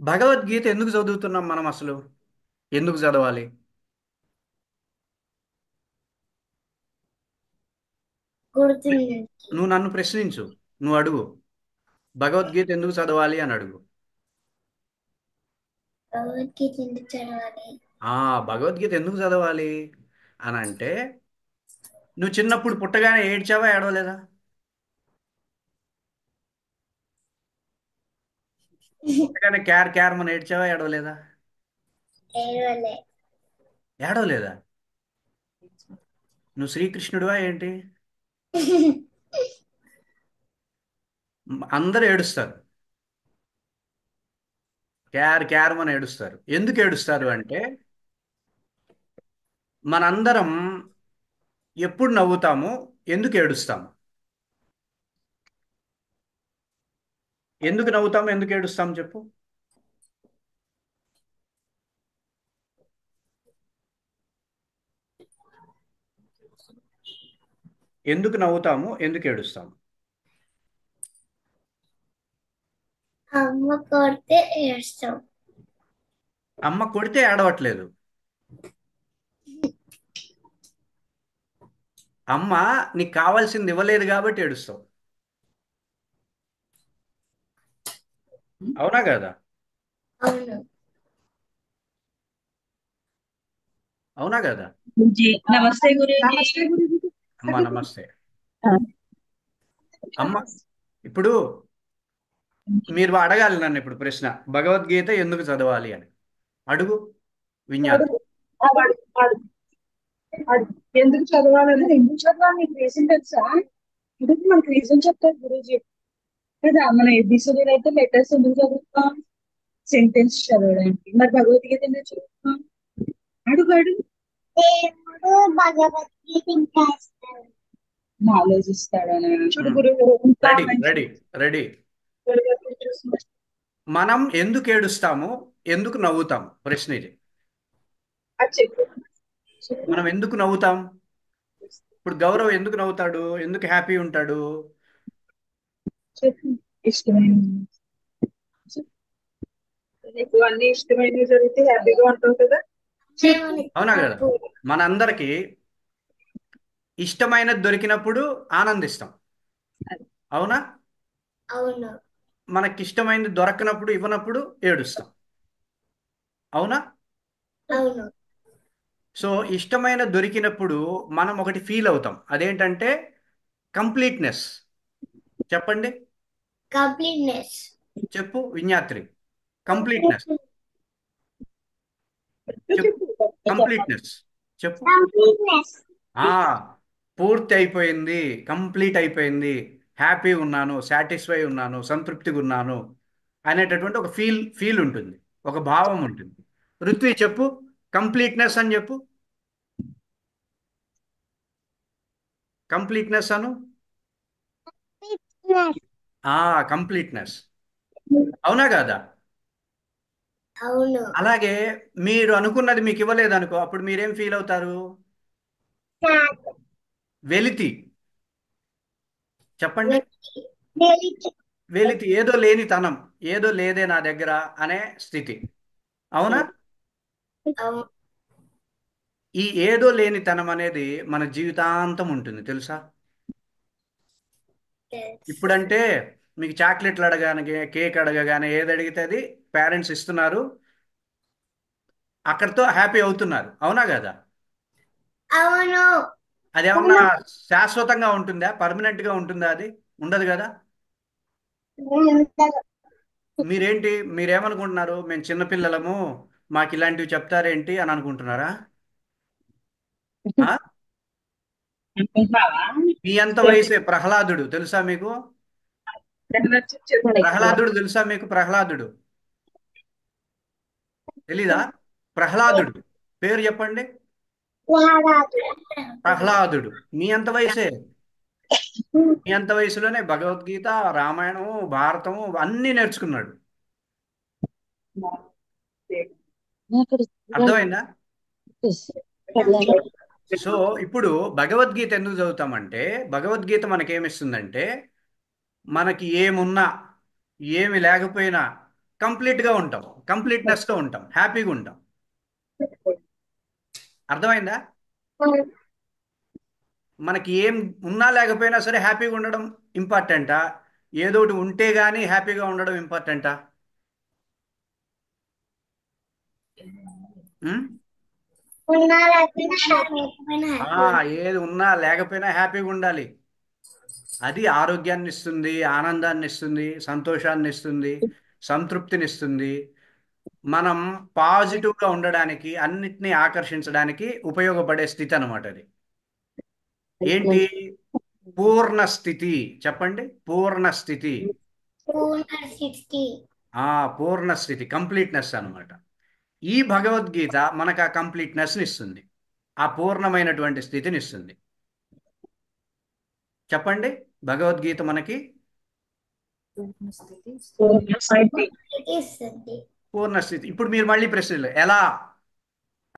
భగవద్గీత ఎందుకు చదువుతున్నాం మనం అసలు? ఎందుకు చదవాలి? గుర్తుంది. నువ్వు నన్ను ప్రశ్నించు. నువ్వు అడుగు. భగవద్గీత ఎందుకు చదవాలి అని అడుగు. భగవద్గీత ఎందుకు చదవాలి? ఆ భగవద్గీత ఎందుకు చదవాలి అని అంటే, నువ్వు చిన్నప్పుడు పుట్టగానే ఏడ్చావా ఏడవలేదా? పుట్టగానే క్యార్ క్యార్ మన ఏడ్చావా ఏడవలేదా? ఏడవలే. ఏడవలేదా? నువ్వు శ్రీకృష్ణుడివా ఏంటి? అందరూ ఏడుస్తారు. క్యార్ క్యార్ మన ఏడుస్తారు. ఎందుకు ఏడుస్తారు అంటే, మనందరం ఎప్పుడు నవ్వుతాము, ఎందుకు ఏడుస్తాము? ఎందుకు నవ్వుతాము, ఎందుకు ఏడుస్తాము చెప్పు. ఎందుకు నవ్వుతాము, ఎందుకు ఏడుస్తాము? అమ్మ కొడితే ఏడుస్తాం. అమ్మ కొడితే ఏడవట్లేదు. అమ్మ నీకు కావాల్సింది ఇవ్వలేదు కాబట్టి ఏడుస్తావు. అవునా కదా? అవును. అవునా కదా? जी नमस्ते गुरुजी। नमस्ते गुरुजी। అమ్మ నమస్తే. అమ్మ ఇప్పుడు మీరు అడగాలి నన్ను ఇప్పుడు ప్రశ్న, భగవద్గీత ఎందుకు చదవాలి అని. అడుగు విజ్ఞాత్. అడుగు అడుగు అడుగు అడుగు. ఎందుకు చదవాలని ఎందుకు చదవాలి నీకు రీజన్ తెలుసా? ఎందుకు మనకు రీజన్ చెప్తారు గురూజీ కదా. మన ఏబిసిడీలు అయితే లెటర్స్ ఎందుకు చదువుతాం? సెంటెన్స్ చదవడానికి. మరి భగవద్గీత ఎందుకు చదువుతాం? అడుగు అడుగు. దేవుడు భగవద్గీత ఇంకా ఇస్తాడు, నాలెడ్జ్ ఇస్తాడని. చూడు గురువు ఇంకా రెడీ మంచి రెడీ రెడీ. గురువు చూస్తున్నారు. మనం ఎందుకు ఏడుస్తాము, ఎందుకు నవ్వుతాం? ప్రశ్న ఇది. అది చెప్పు చెప్పు మనం ఎందుకు నవ్వుతాం? ఇప్పుడు గౌరవ్ ఎందుకు నవ్వుతాడు, ఎందుకు హ్యాపీ ఉంటాడు? చెప్పు. ఇష్టమైన నీకు అన్ని ఇష్టమైనవి జరిగితే హ్యాపీగా ఉంటావు కదా. చెప్పు. అవునా కదా? తప్పు. మనందరికి ఇష్టమైనది దొరికినప్పుడు ఆనందిస్తాం. అది. అవునా? అవును. మనకి ఇష్టమైనది దొరకనప్పుడు, ఇవ్వనప్పుడు ఏడుస్తాం. అవునా? అవును. సో ఇష్టమైన దొరికినప్పుడు మనం ఒకటి ఫీల్ అవుతాం, అదేంటంటే కంప్లీట్నెస్. చెప్పండి. కంప్లీట్నెస్. చెప్పు విజ్ఞాత్రి. కంప్లీట్నెస్. చెప్పు. చెప్పు. కంప్లీట్నెస్. చెప్పు. కంప్లీట్నెస్. ఆ పూర్తి అయిపోయింది, కంప్లీట్ అయిపోయింది, హ్యాపీ ఉన్నాను, సాటిస్ఫై ఉన్నాను, సంతృప్తిగా ఉన్నాను అనేటటువంటి ఒక ఫీల్ ఉంటుంది, ఒక భావం ఉంటుంది. ఋత్వి చెప్పు. కంప్లీట్నెస్ అని చెప్పు. కంప్లీట్నెస్ అను. ఆ కంప్లీట్నెస్. అవునా కాదా? అవును. అలాగే మీరు అనుకున్నది మీకు ఇవ్వలేదు అనుకో, అప్పుడు మీరేం ఫీల్ అవుతారు? వెలితి. చెప్పండి. వెలితి, ఏదో లేనితనం, ఏదో లేదే నా దగ్గర అనే స్థితి. అవునా? అవును. ఈ ఏదో లేనితనం అనేది మన జీవితాంతం ఉంటుంది తెలుసా? తెలుసు. ఇప్పుడంటే మీకు చాక్లెట్లు అడగానే, కేక్ అడగగానే ఏది అడిగితే అది పేరెంట్స్ ఇస్తున్నారు, అక్కడితో హ్యాపీ అవుతున్నారు. అవునా కదా? అవును. అది ఏమన్నా శాశ్వతంగా ఉంటుందా, పర్మనెంట్ గా ఉంటుందా? అది ఉండదు కదా. మీరేంటి, మీరేమనుకుంటున్నారు? మేము చిన్నపిల్లలము, మాకు ఇలాంటివి చెప్తారేంటి అని అనుకుంటున్నారా? ఆ? అనుకుంటున్నావా? మీ అంత వయసే ప్రహ్లాదుడు తెలుసా మీకు? చెప్పు. ప్రహ్లాదుడు తెలుసా మీకు? ప్రహ్లాదుడు తెలీదా? ప్రహ్లాదుడు పేరు చెప్పండి. ప్రహ్లాదుడు మీ అంత వయసే. మీ అంత వయసులోనే భగవద్గీత, రామాయణము, భారతము అన్నీ నేర్చుకున్నాడు. అర్థమైందా? సో ఇప్పుడు భగవద్గీత ఎందుకు చదువుతామంటే, భగవద్గీత మనకేమిస్తుందంటే, మనకి ఏమున్నా, ఏమి లేకపోయినా కంప్లీట్గా ఉంటాం, కంప్లీట్నెస్తో ఉంటాం, హ్యాపీగా ఉంటాం. అర్థమైందా? మనకి ఏం ఉన్నా లేకపోయినా సరే హ్యాపీగా ఉండడం ఇంపార్టెంటా, ఏదోటి ఉంటే గానీ హ్యాపీగా ఉండడం ఇంపార్టెంటా? ఉం? ఉన్నా లేకపోయినా లేకపోయినా ఏది ఉన్నా లేకపోయినా హ్యాపీగా ఉండాలి. అది ఆరోగ్యాన్ని ఇస్తుంది, ఆనందాన్ని ఇస్తుంది, సంతోషాన్ని ఇస్తుంది, సంతృప్తిని ఇస్తుంది. మనం పాజిటివ్గా ఉండడానికి, అన్నిటినీ ఆకర్షించడానికి ఉపయోగపడే స్థితి అనమాట అది. ఏంటి? పూర్ణ స్థితి. చెప్పండి, పూర్ణ స్థితి. పూర్ణ స్థితి. పూర్ణ స్థితి, కంప్లీట్నెస్ అన్నమాట. ఈ భగవద్గీత మనకు ఆ కంప్లీట్నెస్ని ఇస్తుంది, ఆ పూర్ణమైనటువంటి స్థితిని ఇస్తుంది. చెప్పండి, భగవద్గీత మనకి ఇస్తుంది. పూర్ణ స్థితి. ఇప్పుడు మీరు మళ్ళీ ప్రశ్నలు ఎలా